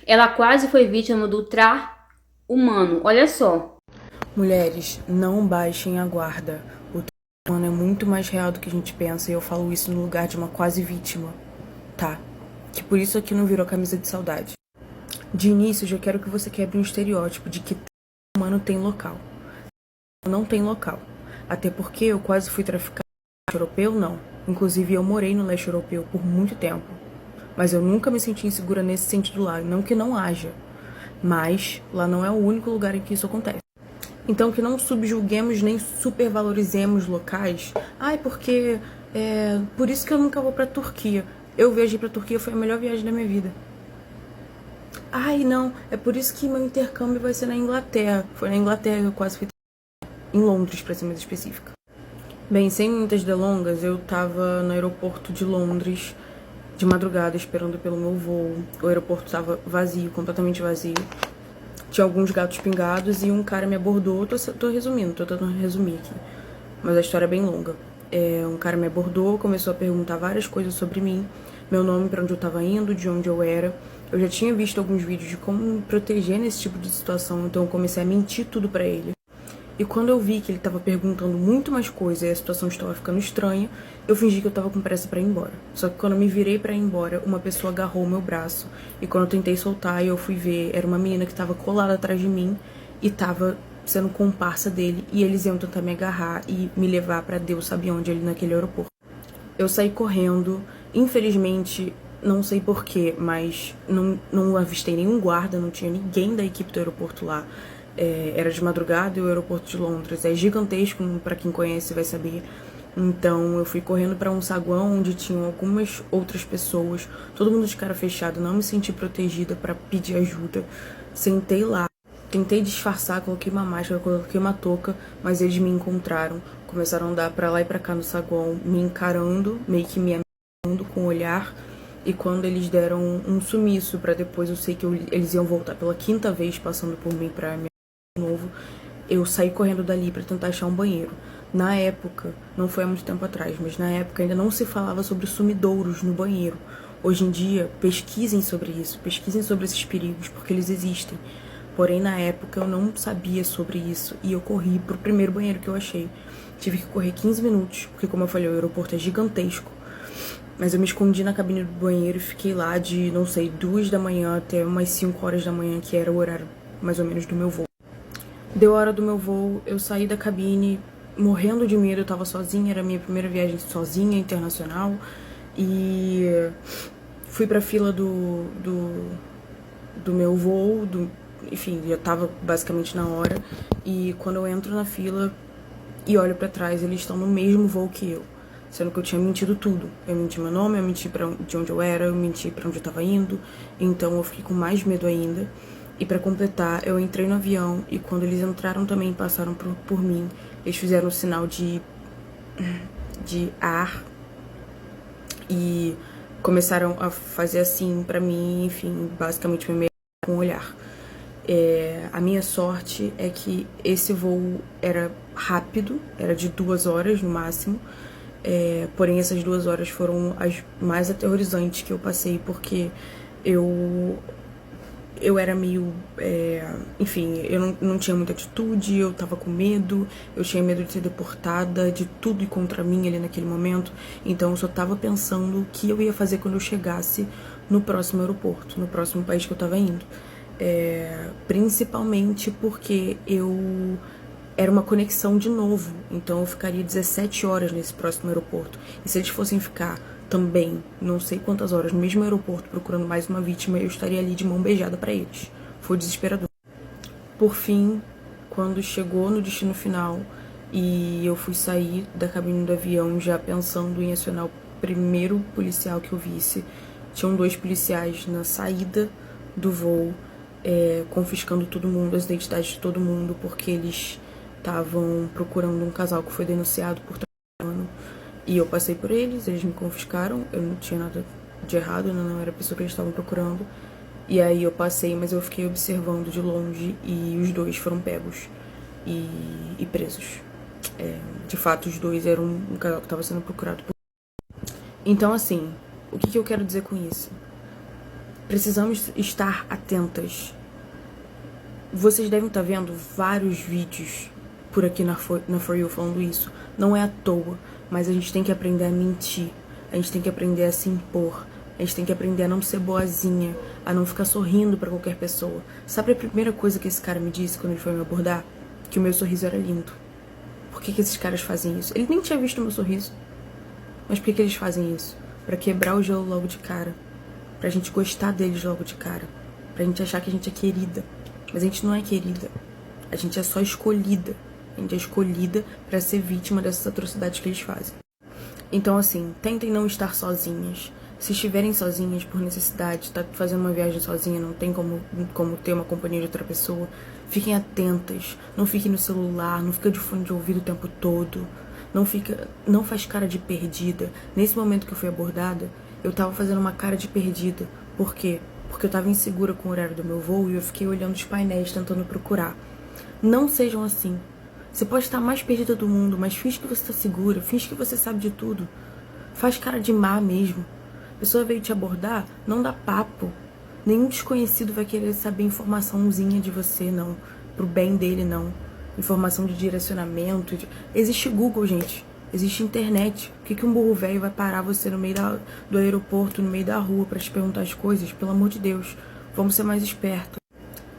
Ela quase foi vítima do tráfico humano, olha só. Mulheres, não baixem a guarda. O tráfico humano é muito mais real do que a gente pensa e eu falo isso no lugar de uma quase vítima, tá? Que por isso aqui não virou camisa de saudade. De início, eu já quero que você quebre um estereótipo de que tráfico humano tem local. Não tem local. Até porque eu quase fui traficada no leste europeu, não. Inclusive, eu morei no leste europeu por muito tempo. Mas eu nunca me senti insegura nesse sentido lá. Não que não haja. Mas lá não é o único lugar em que isso acontece. Então, que não subjuguemos nem supervalorizemos locais. Ai, porque por isso que eu nunca vou pra Turquia. Eu viajei pra Turquia, foi a melhor viagem da minha vida. Ai, não, é por isso que meu intercâmbio vai ser na Inglaterra. Foi na Inglaterra que eu quase fui em Londres, pra ser mais específica. Bem, sem muitas delongas, eu tava no aeroporto de Londres de madrugada esperando pelo meu voo. O aeroporto tava vazio, completamente vazio. Tinha alguns gatos pingados e um cara me abordou. Tô resumindo, tô tentando resumir aqui. Mas a história é bem longa. Um cara me abordou, começou a perguntar várias coisas sobre mim. Meu nome, pra onde eu tava indo, de onde eu era. Eu já tinha visto alguns vídeos de como me proteger nesse tipo de situação, então eu comecei a mentir tudo pra ele. E quando eu vi que ele tava perguntando muito mais coisa e a situação estava ficando estranha, eu fingi que eu tava com pressa pra ir embora. Só que quando eu me virei pra ir embora, uma pessoa agarrou o meu braço. E quando eu tentei soltar e eu fui ver, era uma menina que tava colada atrás de mim e tava sendo comparsa dele. E eles iam tentar me agarrar e me levar pra Deus sabe onde, ali naquele aeroporto. Eu saí correndo, infelizmente, não sei porquê, mas não avistei nenhum guarda, não tinha ninguém da equipe do aeroporto lá. Era de madrugada e o aeroporto de Londres é gigantesco, pra quem conhece vai saber. Então eu fui correndo pra um saguão onde tinham algumas outras pessoas, todo mundo de cara fechada, não me senti protegida pra pedir ajuda. Sentei lá, tentei disfarçar, coloquei uma máscara, coloquei uma touca, mas eles me encontraram. Começaram a andar pra lá e pra cá no saguão, me encarando, meio que me ameaçando com o olhar. E quando eles deram um sumiço pra depois, eu sei que eles iam voltar pela quinta vez passando por mim pra me novo, eu saí correndo dali pra tentar achar um banheiro. Na época, não foi há muito tempo atrás, mas na época ainda não se falava sobre sumidouros no banheiro. Hoje em dia, pesquisem sobre isso, pesquisem sobre esses perigos, porque eles existem. Porém, na época, eu não sabia sobre isso e eu corri pro primeiro banheiro que eu achei. Tive que correr 15 minutos, porque como eu falei, o aeroporto é gigantesco. Mas eu me escondi na cabine do banheiro e fiquei lá de, não sei, 2 da manhã até umas 5 horas da manhã, que era o horário mais ou menos do meu voo. Deu a hora do meu voo, eu saí da cabine morrendo de medo, eu tava sozinha, era a minha primeira viagem sozinha, internacional. E fui pra fila do meu voo, enfim, já tava basicamente na hora. E quando eu entro na fila e olho pra trás, eles estão no mesmo voo que eu. Sendo que eu tinha mentido tudo. Eu menti meu nome, eu menti de onde eu era, eu menti pra onde eu tava indo. Então eu fiquei com mais medo ainda. E pra completar, eu entrei no avião e quando eles entraram também, passaram por mim. Eles fizeram o sinal de ar e começaram a fazer assim pra mim, enfim, basicamente me meter com o olhar. A minha sorte é que esse voo era rápido, era de 2 horas no máximo. Porém, essas 2 horas foram as mais aterrorizantes que eu passei, porque eu era meio, enfim, eu não tinha muita atitude, eu tava com medo, eu tinha medo de ser deportada, de tudo ir contra mim ali naquele momento. Então eu só tava pensando o que eu ia fazer quando eu chegasse no próximo aeroporto, no próximo país que eu tava indo. Principalmente porque era uma conexão de novo, então eu ficaria 17 horas nesse próximo aeroporto. E se eles fossem ficar também, não sei quantas horas, no mesmo aeroporto procurando mais uma vítima, eu estaria ali de mão beijada pra eles. Foi desesperador. Por fim, quando chegou no destino final e eu fui sair da cabine do avião já pensando em acionar o primeiro policial que eu visse, tinham 2 policiais na saída do voo, confiscando todo mundo, as identidades de todo mundo, porque eles estavam procurando um casal que foi denunciado por tráfico. E eu passei por eles me confiscaram, eu não tinha nada de errado, não era a pessoa que eles estavam procurando. E aí eu passei, mas eu fiquei observando de longe e os 2 foram pegos e presos. De fato, os 2 eram um casal que estava sendo procurado por... Então, assim, o que eu quero dizer com isso? Precisamos estar atentas. Vocês devem estar vendo vários vídeos por aqui na For You falando isso. Não é à toa, mas a gente tem que aprender a mentir. A gente tem que aprender a se impor. A gente tem que aprender a não ser boazinha, a não ficar sorrindo pra qualquer pessoa. Sabe a primeira coisa que esse cara me disse quando ele foi me abordar? Que o meu sorriso era lindo. Por que esses caras fazem isso? Ele nem tinha visto o meu sorriso. Mas por que eles fazem isso? Pra quebrar o gelo logo de cara. Pra gente gostar deles logo de cara. Pra gente achar que a gente é querida. Mas a gente não é querida. A gente é só escolhida. A gente é escolhida pra ser vítima dessas atrocidades que eles fazem. Então, assim, tentem não estar sozinhas. Se estiverem sozinhas por necessidade, tá fazendo uma viagem sozinha, não tem como ter uma companhia de outra pessoa, fiquem atentas. Não fiquem no celular, não fica de fone de ouvido o tempo todo. Não faz cara de perdida. Nesse momento que eu fui abordada, eu tava fazendo uma cara de perdida. Por quê? Porque eu tava insegura com o horário do meu voo e eu fiquei olhando os painéis tentando procurar. Não sejam assim. Você pode estar mais perdida do mundo, mas finge que você tá segura, finge que você sabe de tudo. Faz cara de má mesmo. A pessoa veio te abordar, não dá papo. Nenhum desconhecido vai querer saber informaçãozinha de você, não. Pro bem dele, não. Informação de direcionamento. Existe Google, gente. Existe internet. Por que um burro velho vai parar você no meio do aeroporto, no meio da rua, pra te perguntar as coisas? Pelo amor de Deus, vamos ser mais espertos.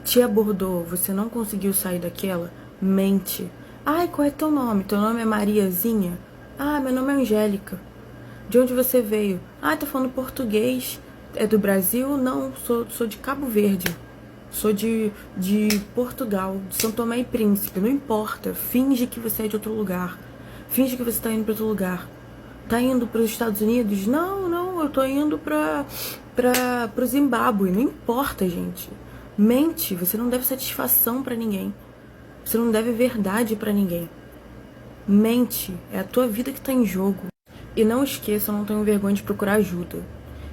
Te abordou, você não conseguiu sair daquela? Mente. Ai, qual é teu nome? Teu nome é Mariazinha? Ah, meu nome é Angélica. De onde você veio? Ah, tá falando português. É do Brasil? Não, sou de Cabo Verde. Sou de Portugal, de São Tomé e Príncipe. Não importa. Finge que você é de outro lugar. Finge que você tá indo pra outro lugar. Tá indo pros Estados Unidos? Não, eu tô indo pro Zimbábue. Não importa, gente. Mente. Você não deve satisfação pra ninguém. Você não deve verdade pra ninguém. Mente. É a tua vida que tá em jogo. E não esqueça, eu não tenho vergonha de procurar ajuda.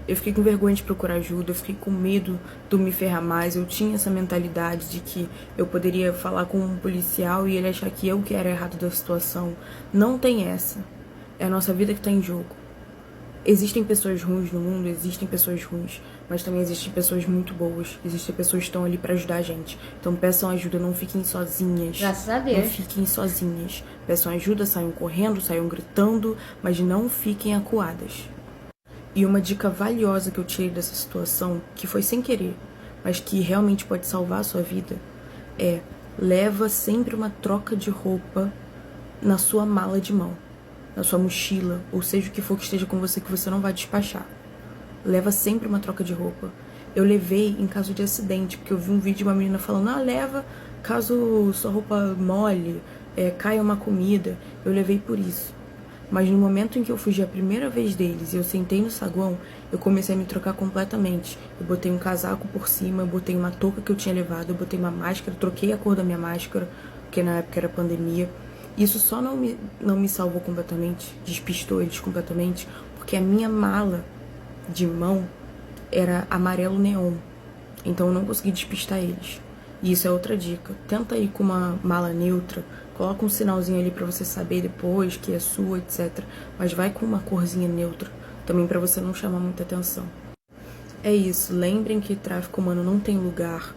Eu fiquei com vergonha de procurar ajuda, eu fiquei com medo de me ferrar mais. Eu tinha essa mentalidade de que eu poderia falar com um policial e ele achar que eu que era errado da situação. Não tem essa. É a nossa vida que tá em jogo. Existem pessoas ruins no mundo, existem pessoas ruins, mas também existem pessoas muito boas. Existem pessoas que estão ali pra ajudar a gente. Então peçam ajuda, não fiquem sozinhas. Graças a Deus. Não fiquem sozinhas. Peçam ajuda, saiam correndo, saiam gritando, mas não fiquem acuadas. E uma dica valiosa que eu tirei dessa situação, que foi sem querer, mas que realmente pode salvar a sua vida, é: leva sempre uma troca de roupa na sua mala de mão, na sua mochila, ou seja o que for que esteja com você que você não vai despachar. Leva sempre uma troca de roupa. Eu levei em caso de acidente, porque eu vi um vídeo de uma menina falando: ah, leva caso sua roupa molhe, caia uma comida. Eu levei por isso. Mas no momento em que eu fugi a primeira vez deles e eu sentei no saguão, eu comecei a me trocar completamente. Eu botei um casaco por cima, eu botei uma touca que eu tinha levado, eu botei uma máscara, troquei a cor da minha máscara, porque na época era pandemia. Isso só não me salvou completamente, despistou eles completamente, porque a minha mala de mão era amarelo neon. Então eu não consegui despistar eles. E isso é outra dica. Tenta ir com uma mala neutra, coloca um sinalzinho ali pra você saber depois que é sua, etc. Mas vai com uma corzinha neutra, também pra você não chamar muita atenção. É isso, lembrem que tráfico humano não tem lugar.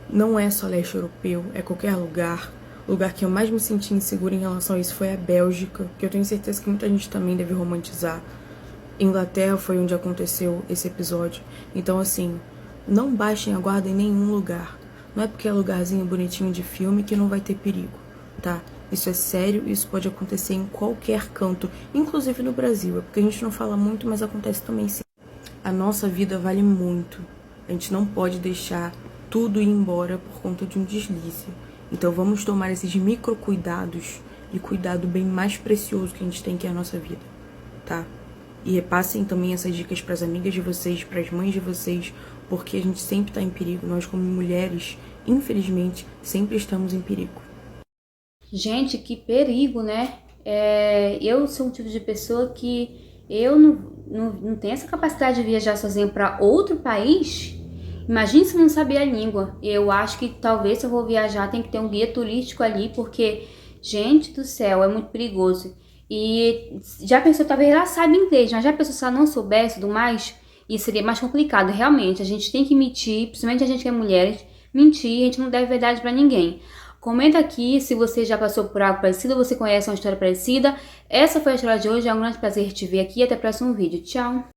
Não é só leste europeu, é qualquer lugar. O lugar que eu mais me senti insegura em relação a isso foi a Bélgica, que eu tenho certeza que muita gente também deve romantizar. Inglaterra foi onde aconteceu esse episódio. Então, assim, não baixem a guarda em nenhum lugar. Não é porque é lugarzinho bonitinho de filme que não vai ter perigo, tá? Isso é sério, isso pode acontecer em qualquer canto, inclusive no Brasil. É porque a gente não fala muito, mas acontece também sim. A nossa vida vale muito. A gente não pode deixar tudo ir embora por conta de um deslize. Então vamos tomar esses micro cuidados e cuidado bem mais precioso que a gente tem, que é a nossa vida, tá? E repassem também essas dicas para as amigas de vocês, para as mães de vocês, porque a gente sempre está em perigo. Nós, como mulheres, infelizmente, sempre estamos em perigo. Gente, que perigo, né? Eu sou um tipo de pessoa que eu não tenho essa capacidade de viajar sozinha para outro país. Imagine se eu não sabia a língua. Eu acho que talvez se eu vou viajar tem que ter um guia turístico ali, porque, gente do céu, é muito perigoso. E já pensou, talvez ela saiba inglês, mas já pensou se ela não soubesse do mais? Isso seria mais complicado. Realmente, a gente tem que mentir, principalmente a gente que é mulher, mentir, a gente não deve verdade pra ninguém. Comenta aqui se você já passou por algo parecido ou você conhece uma história parecida. Essa foi a história de hoje, é um grande prazer te ver aqui. Até o próximo vídeo. Tchau!